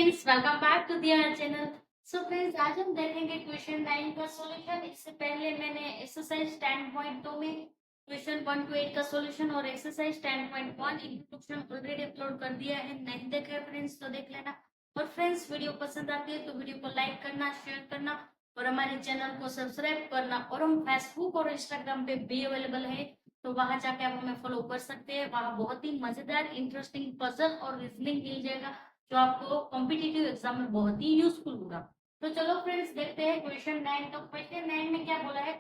Friends, welcome back to their channel. So friends, आज हम देखेंगे क्वेश्चन 9 का सॉल्यूशन। इससे पहले मैंने एक्सरसाइज 10.2 में क्वेश्चन 1 to 8 का सॉल्यूशन और एक्सरसाइज 10.1 इंट्रोडक्शन ऑलरेडी अपलोड कर दिया है। नहीं देखे फ्रेंड्स तो देख लेना। और फ्रेंड्स, वीडियो पसंद आती है तो वीडियो को लाइक करना, शेयर करना और हमारे चैनल को सब्सक्राइब करना। और हम फेसबुक और इंस्टाग्राम पे भी अवेलेबल है, तो वहां जाके आप हमें फॉलो कर सकते हैं। वहां बहुत ही मजेदार इंटरेस्टिंग पजल और रीजनिंग मिल जाएगा, जो आपको कॉम्पिटिटिव एग्जाम में बहुत ही यूजफुल होगा। तो चलो फ्रेंड्स, देखते हैं क्वेश्चन 9। तो क्वेश्चन 9 में क्या बोला है,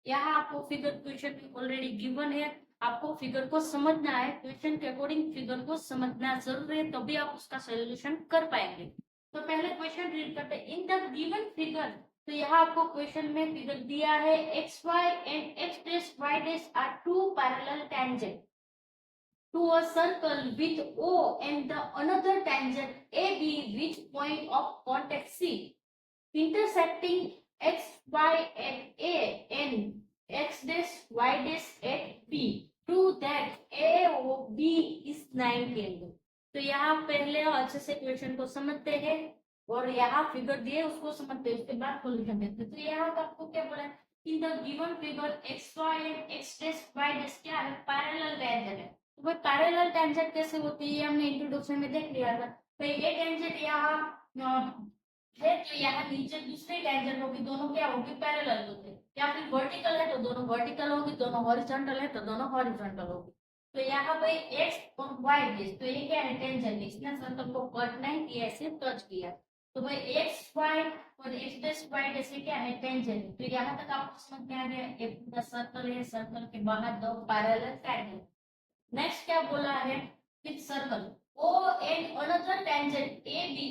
यहाँ आपको फिगर क्वेश्चन में ऑलरेडी गिवन है। आपको फिगर को समझना है, क्वेश्चन के अकॉर्डिंग फिगर को समझना जरूरी है, तभी आप उसका सोल्यूशन कर पाएंगे। तो पहले क्वेश्चन रीड करते हैं। इन द गिवन फिगर, तो यहाँ आपको क्वेश्चन में फिगर दिया है X Y and X dash Y dash are two parallel tangent to a circle with O and the another tangent AB, which point of contact C intersecting x y at A and x dash y dash at B, prove that AOB is 90 angle। तो यहाँ पहले अच्छे से question को समझते हैं और यहाँ फिगर दिए उसको समझते हैं, उसके बाद सॉल्यूशन देते हैं। तो यहाँ आपको क्या बोला है, in the given figure X Y and X dash Y dash क्या है, पैरेलल टेंजेंट है। तो भाई पैरेलल टेंजेंट कैसे होती है, हमने इंट्रोडक्शन में देख लिया था। तो ये टेंजेंट यहाँ है, तो यहाँ नीचे दूसरी टेंजेंट होगी, दोनों क्या होगी, पैरेलल होते हैं। या फिर वर्टिकल है तो दोनों वर्टिकल होगी, दोनों हॉरिजॉन्टल है तो दोनों हॉरिजॉन्टल होगी। तो यहाँ पे एक्स और वाई डैश, तो ये क्या है, टेंजेंट। इसने सर्कल को कट नहीं किया, ऐसे टच किया। तो भाई एक्स वाई और एक्स डैश वाई डैश क्या है, टेंजेंट। तो यहाँ तक आपको समझ में आ गया, एक पूरा सर्कल है, सर्कल के बाहर दो पैरेलल टेंजेंट। नेक्स्ट क्या बोला है, with circle O and another tangent AB,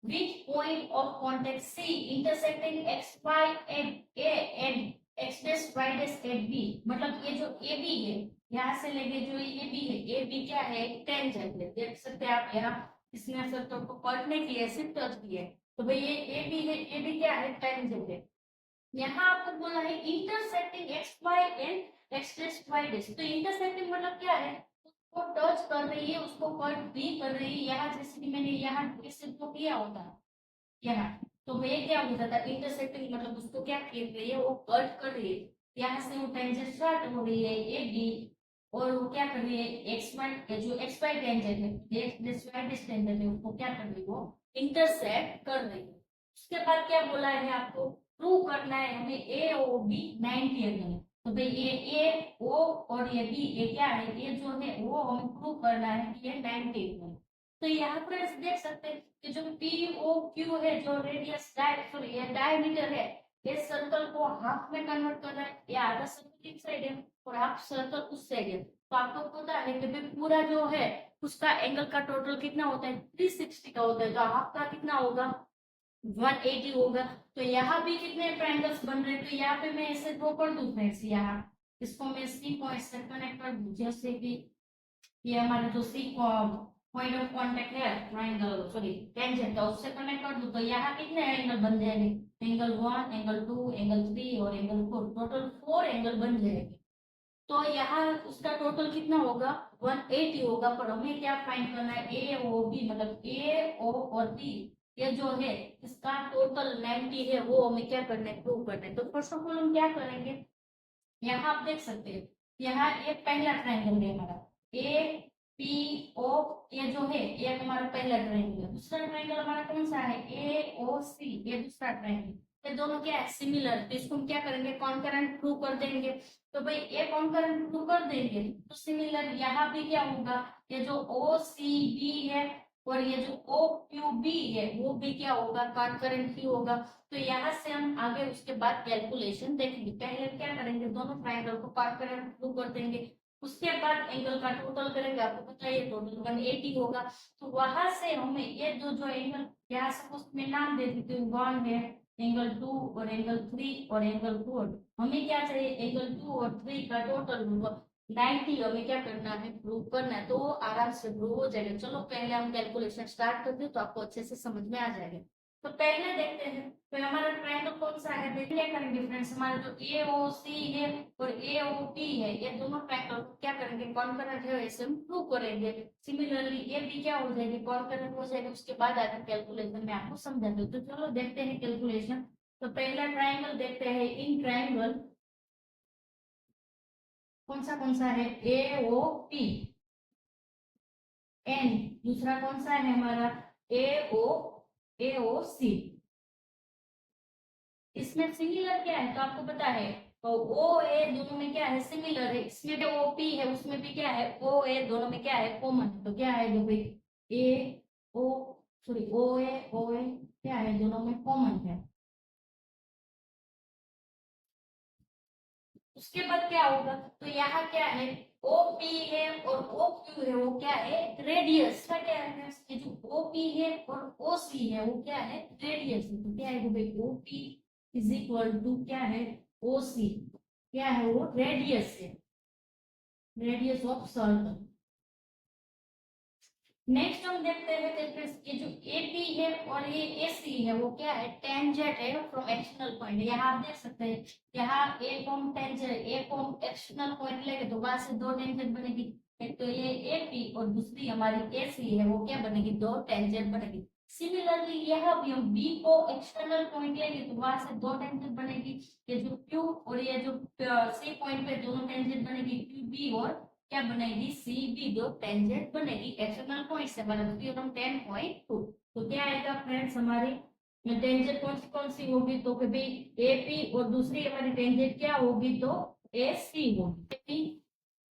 which point of contact C intersecting x y and A and x dash y dash at B। मतलब ये जो AB है, यहाँ से लेके जो ये AB है, AB क्या है, टेंजेंट है। देख सकते हैं आप, यहाँ इसने सर्कल को कट नहीं किया, सिर्फ टच किया है। तो भाई ये AB है, AB क्या है, टेंजेंट है। यहाँ आपको बोला है intersecting X Y and X dash Y dash. तो इंटरसेक्टिंग मतलब क्या है, वो टच कर रही है, उसको कट भी कर रही है। यहाँ जैसे कि मैंने यहाँ इसे तो किया होता है यहाँ, तो ये क्या हो जाता है, इंटरसेक्टिंग मतलब उसको क्या कर रही है, वो कट कर रही है। यहाँ से वो टेंजेंट स्टार्ट हो रही है ए बी, और वो क्या कर रही है, एक्स वाई जो एक्स वाई टेंजेंट है, X dash Y dash tangent है, उसको क्या कर रही है, वो इंटरसेक्ट कर रही है। उसके बाद क्या बोला है, आपको प्रूव करना है हमें ए ओ बी 90 एंगल है। तो भाई ये ए ओ और ये बी, ये क्या है, ये जो है वो हमें प्रूव करना है कि ये 90 एंगल है। तो यहाँ पर देख सकते हैं कि जो पी ओ क्यू है, जो रेडियस सॉरी ये डायमीटर है, ये सर्कल को हाफ में कन्वर्ट कर रहा है। ये आधा सर्कल इस साइड है और हाफ सर्कल उस साइड है। तो आपको पता है कि भाई पूरा जो है उसका एंगल का टोटल कितना होता है, 360 का होता है। तो हाफ का कितना होगा, 180 होगा। तो यहाँ भी कितने ट्रायंगल्स बन रहे हैं, तो यहाँ पे मैं ऐसे ड्रॉ कर दूं फ्रेंड्स, यहाँ इसको मैं सी पॉइंट से कनेक्ट कर दूं। जैसे कि ये हमारे जो सी पॉइंट ऑफ कांटेक्ट है ट्रायंगल सॉरी टेंजेंट का, उससे कनेक्ट कर दूं, तो यहाँ कितने एंगल बन जाएंगे, एंगल 1, एंगल 2, एंगल 3 और एंगल 4, टोटल 4 एंगल बन जाएंगे। तो यहाँ उसका टोटल कितना होगा, 180 होगा। पर हमें क्या फाइंड करना है, ए ओ बी, मतलब ए ओ और बी ये जो है इसका टोटल 90 है, वो हमें क्या करना है, प्रूव करना है। तो फर्स्ट ऑफ ऑल हम क्या करेंगे, यहाँ आप देख सकते हैं, यहाँ एक पहला ट्रायंगल है हमारा ए पी ओ, ये जो है ये हमारा पहला ट्रायंगल है। दूसरा ट्रायंगल हमारा कौन सा है, ए ओ सी, ये दूसरा ट्रायंगल। ये दोनों क्या है, सिमिलर। तो इसको हम क्या करेंगे, कॉन्करेंट प्रूव कर देंगे। तो भाई ये कॉन्करेंट प्रूव कर देंगे तो सिमिलर यहाँ भी क्या होगा, ये जो ओ सी बी है और ये जो ओ क्यू बी है वो भी क्या होगा, कॉन्करेंट ही होगा। तो यहाँ से हम आगे उसके बाद कैलकुलेशन देखेंगे। पहले क्या करेंगे, दोनों ट्रायंगल को कॉन्करेंट प्रूव कर देंगे, उसके बाद एंगल का टोटल करेंगे। आपको पता है ये टोटल 180 होगा। तो वहां से हमें ये जो एंगल, यहाँ सपोज मैं नाम दे देती हूँ, 1 है, एंगल 2 और एंगल 3 और एंगल 4। हमें क्या चाहिए, एंगल 2 और 3 का टोटल 90 हमें क्या करना है, प्रूव करना है। तो आराम से प्रूव हो जाएगा। चलो पहले हम कैलकुलेशन स्टार्ट करते हैं, तो आपको अच्छे से समझ में आ जाएगा। तो पहले देखते हैं तो हमारा ट्रायंगल कौन सा है, देखिए क्या करेंगे फ्रेंड्स, हमारा जो AOC है और AOP है, ये दोनों ट्रायंगल को क्या करेंगे, कॉन्करेंट है ऐसे हम प्रूव करेंगे। सिमिलरली ये भी क्या हो जाएगी, कॉन्करेंट हो जाएगी। उसके बाद आगे कैलकुलेशन में आपको समझा दूं। तो चलो देखते हैं कैलकुलेशन। तो पहला ट्रायंगल देखते हैं, इन ट्रायंगल कौन सा है, AOP एन। दूसरा कौन सा है हमारा, AOC। इसमें सिमिलर क्या है तो आपको पता है, तो ओ ए दोनों में क्या है, सिमिलर है। इसमें जो ओपी है उसमें भी क्या है, ओ ए दोनों में क्या है, कॉमन। तो क्या है जो भाई, ए ओ सॉरी ओ ए क्या है, दोनों में कॉमन है। उसके बाद क्या होगा, तो यहाँ क्या है, ओपी है और ओक्यू है, वो क्या है, रेडियस का क्या है, ये जो ओपी है और ओसी है वो क्या है, रेडियस है। तो क्या है भाई, ओपी इज इक्वल टू क्या है, ओसी, क्या है वो, रेडियस है, रेडियस ऑफ सर्कल। नेक्स्ट हम देखते हैं कि ये जो एपी है और ये एसी है वो क्या है, टेंजेंट है फ्रॉम एक्सटर्नल पॉइंट। यहाँ आप देख सकते हैं, यहाँ ए कॉम टेंजेंट, ए कॉम एक्सटर्नल पॉइंट लेके तो वहां से दो टेंजेंट बनेगी। एक तो ये एपी और दूसरी हमारी एसी है, वो क्या बनेगी, दो टेंजेंट बनेगी। सिमिलरली यहाँ भी हम बी को एक्सटर्नल पॉइंट लेंगे तो वहां से दो टेंजेंट बनेगी। ये जो क्यू और ये जो सी पॉइंट पे दोनों टेंजेंट बनेगी, क्यू बी और क्या बनेगी, सी बी, दो टेंजेंट बनेगी एक्सटर्नल पॉइंट से, मतलब थ्योरम 10.2। तो क्या आएगा फ्रेंड्स, हमारी टेंजेंट कौन सी होगी, तो कि भाई एपी और दूसरी हमारी टेंजेंट क्या होगी, तो एसी होगी। एपी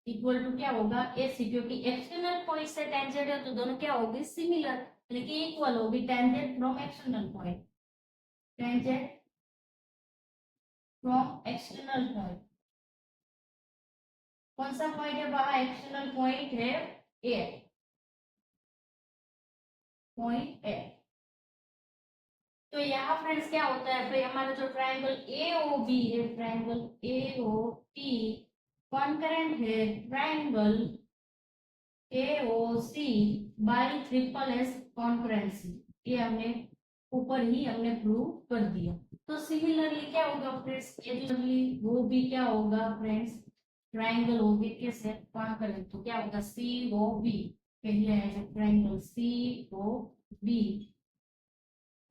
इक्वल टू क्या होगा, एसी, क्योंकि एक्सटर्नल पॉइंट से टेंजेंट है तो दोनों क्या होगी, सिमिलर, यानी कि इक्वल होगी। Tangent from external point, tangent from external point, कौन सा पॉइंट है वहां, एक्सटर्नल पॉइंट है ए, पॉइंट ए। तो यहाँ फ्रेंड्स क्या होता है, फिर हमारा जो ट्रायंगल AOB है, ट्रायंगल AOP कॉन्करेंट है triangle AOC bye triple S concurrency. ये हमने ऊपर ही हमने प्रूव कर दिया। तो सिमिलरली क्या होगा फ्रेंड्स, ये जो वो भी क्या होगा फ्रेंड्स, ट्रायंगल OB के साथ कॉन्करेंट, तो क्या होगा, COB। पहले है ट्रायंगल COB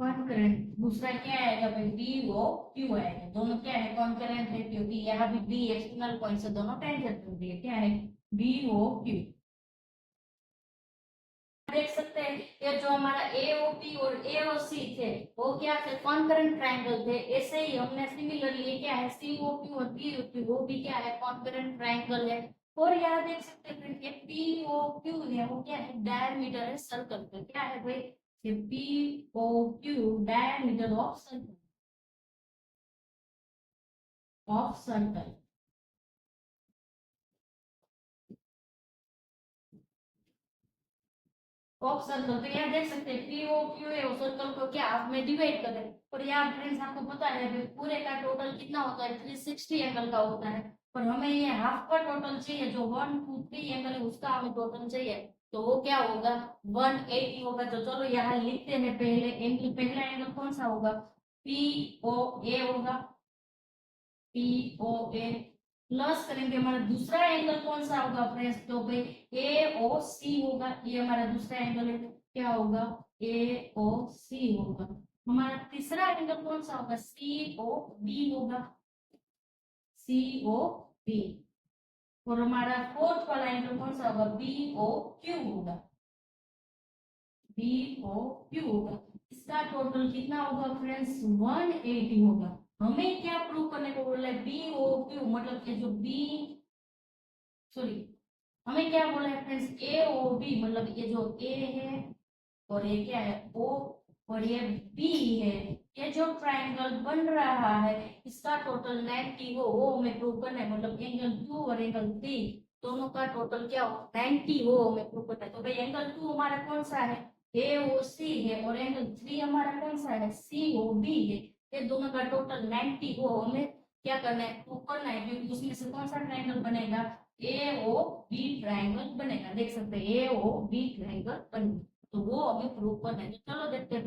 कॉन्करेंट, दूसरा क्या आएगा भाई, BOQ आएगा। दोनों क्या है, कॉन्करेंट है, क्योंकि यहाँ भी बी एक्सटर्नल पॉइंट से दोनों टेंजेंट होती है, क्या है, BOQ। देख सकते हैं ये जो हमारा AOP और AOC थे वो क्या थे, कॉन्करेंट ट्रायंगल थे। ऐसे ही हमने सिमिलरली क्या है, COP और BOQ वो भी क्या है, कॉन्करेंट ट्रायंगल है। और यहाँ देख सकते हैं ये POQ है, वो क्या है, डायमीटर है सर्कल का, क्या है भाई, ये POQ diameter of circle, of circle. Of circle तो यहाँ देख सकते हैं POQ है, उस सर्कल को क्या हाफ में डिवाइड करें। और यहाँ फ्रेंड्स आपको पता है कि पूरे का टोटल कितना होता है, 360 एंगल का होता है। पर हमें ये हाफ का टोटल चाहिए, जो 1 2 3 एंगल है उसका हमें टोटल चाहिए। तो वो क्या होगा, 180 होगा। तो चलो यहाँ लिखते हैं, पहले एंगल, पहला एंगल कौन सा होगा, POA होगा, POA प्लस करेंगे हमारा दूसरा एंगल कौन सा होगा फ्रेंड्स, तो भाई AOC होगा। ये हमारा दूसरा एंगल है, क्या होगा, AOC होगा। हमारा तीसरा एंगल कौन सा होगा, COB होगा, COB। और हमारा फोर्थ वाला एंगल कौन सा होगा, BOQ होगा, BOQ होगा। इसका टोटल कितना होगा फ्रेंड्स, 180 होगा। हमें क्या प्रूव करने को बोला है, BOQ मतलब ये जो B सॉरी हमें क्या बोला है फ्रेंड्स, AOB मतलब ये जो A है और ये क्या है O और ये B है, ये जो ट्रायंगल बन रहा है इसका टोटल 90 हो, वो हमें प्रूव करना है। मतलब एंगल 2 और एंगल 3 दोनों का टोटल क्या हो, 90 हो, हमें प्रूव करना है। तो भाई एंगल 2 हमारा कौन सा है, AOC है, और एंगल 3 हमारा कौन सा है, COB है। ये दोनों का टोटल 90 हो, हमें क्या करना है, प्रूव करना है। क्योंकि उसमें से कौन सा ट्रायंगल बनेगा, AOB ट्रायंगल बनेगा। देख सकते हैं AOB ट्रायंगल बनेगा, तो वो हमें प्रूव करना है। तो चलो देखते हैं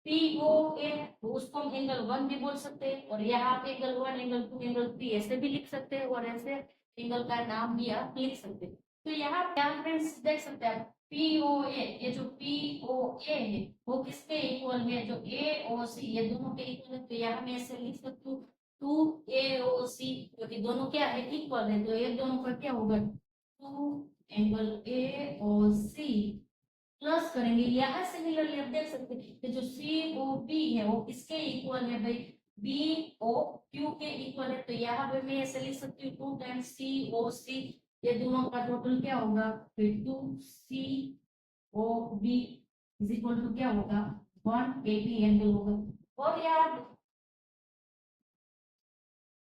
POA तो उसको हम एंगल 1 भी बोल सकते हैं, और यहाँ पे एंगल 1, एंगल 2, एंगल 3 ऐसे भी लिख सकते हैं, और ऐसे एंगल का नाम भी आप लिख सकते हैं। तो यहाँ पे आप फ्रेंड्स देख सकते हैं POA, ये जो POA है वो किसके इक्वल है, जो AOC ये दोनों के इक्वल है। तो यहाँ मैं ऐसे लिख सकती हूँ 2AOC, क्योंकि दोनों क्या है, इक्वल है, तो ये दोनों का क्या होगा 2 एंगल AOC प्लस करेंगे, यहाँ से सिमिलरली आप देख सकते हैं कि जो COB है वो किसके इक्वल है भाई, BOQ के इक्वल है। तो यहाँ पे मैं ऐसे लिख सकती हूँ 2 टाइम्स COC, ये दोनों का टोटल क्या होगा, फिर 2COB इज इक्वल टू क्या होगा 180 एंगल होगा। और यार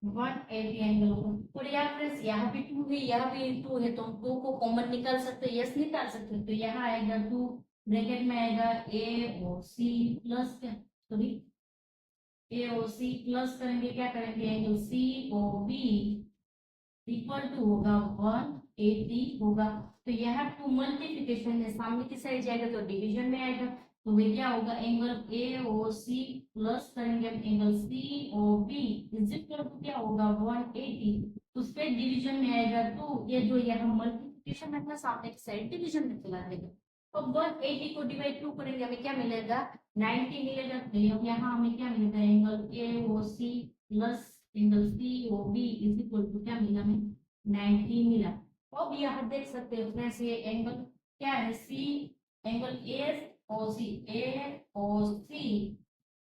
180 एंगल होगा। और यहाँ फ्रेंड्स यहाँ भी 2 है, यहाँ भी 2 है, तो हम 2 को कॉमन निकाल सकते हैं, यस निकाल सकते हैं। तो यहाँ आएगा 2, ब्रैकेट में आएगा AOC प्लस क्या, सॉरी AOC प्लस करेंगे, क्या करेंगे एंगल COB इक्वल टू होगा 180 होगा। तो यहाँ 2 मल्टीप्लिकेशन है, सामने की साइड जाएगा तो डिवीजन में आएगा, तो वे क्या होगा एंगल AOC प्लस करेंगे हम angle COB is equal to क्या होगा 180, उस पे डिवीजन में आएगा तो ये जो यहाँ मल्टीप्लिकेशन है ना सामने की साइड डिवीजन में चला जाएगा। तो 180 को डिवाइड 2 करेंगे हमें क्या मिलेगा 90 मिलेगा। तो यहाँ हमें क्या मिलेगा angle AOC plus angle COB is equal to क्या मिला हमें 90 मिला। अब यहाँ देख सकते हो फ्रेंड्स ये एंगल क्या है सी, एंगल AOC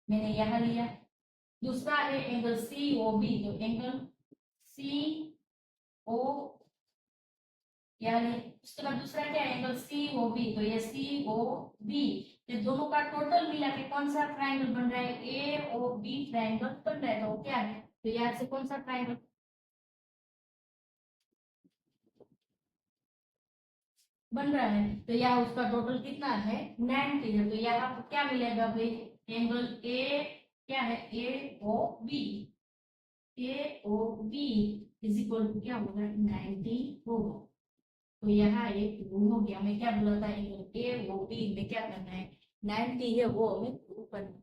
मैंने यहाँ लिया, दूसरा है एंगल COB, तो एंगल CO यानी उसके बाद दूसरा क्या एंगल COB, तो ये COB, ये दोनों का टोटल मिला के कौन सा ट्रायंगल बन रहा है AOB ट्रायंगल बन रहा है। तो क्या है, तो यहाँ से कौन सा ट्रायंगल बन रहा है, तो यहाँ उसका टोटल कितना है 90 है। तो यहाँ क्या मिलेगा भाई एंगल A क्या है AOB इज इक्वल टू क्या होगा 90 होगा। तो यहाँ एक रूल हो गया, हमें क्या बोला था एंगल AOB में क्या करना है 90 है वो हमें प्रूव करना है।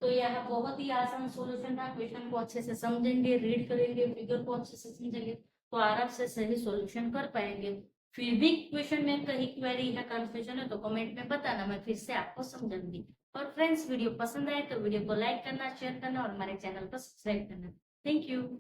तो यह बहुत ही आसान सॉल्यूशन था, क्वेश्चन को अच्छे से समझेंगे, रीड करेंगे, फिगर को अच्छे से समझेंगे तो आराम से सही सॉल्यूशन कर पाएंगे। फिर भी क्वेश्चन में कहीं क्वेरी या कंफ्यूजन है तो कमेंट में बताना, मैं फिर से आपको समझाऊंगी। और फ्रेंड्स वीडियो पसंद आए तो वीडियो को लाइक करना, शेयर करना और हमारे चैनल को सब्सक्राइब करना। Thank you.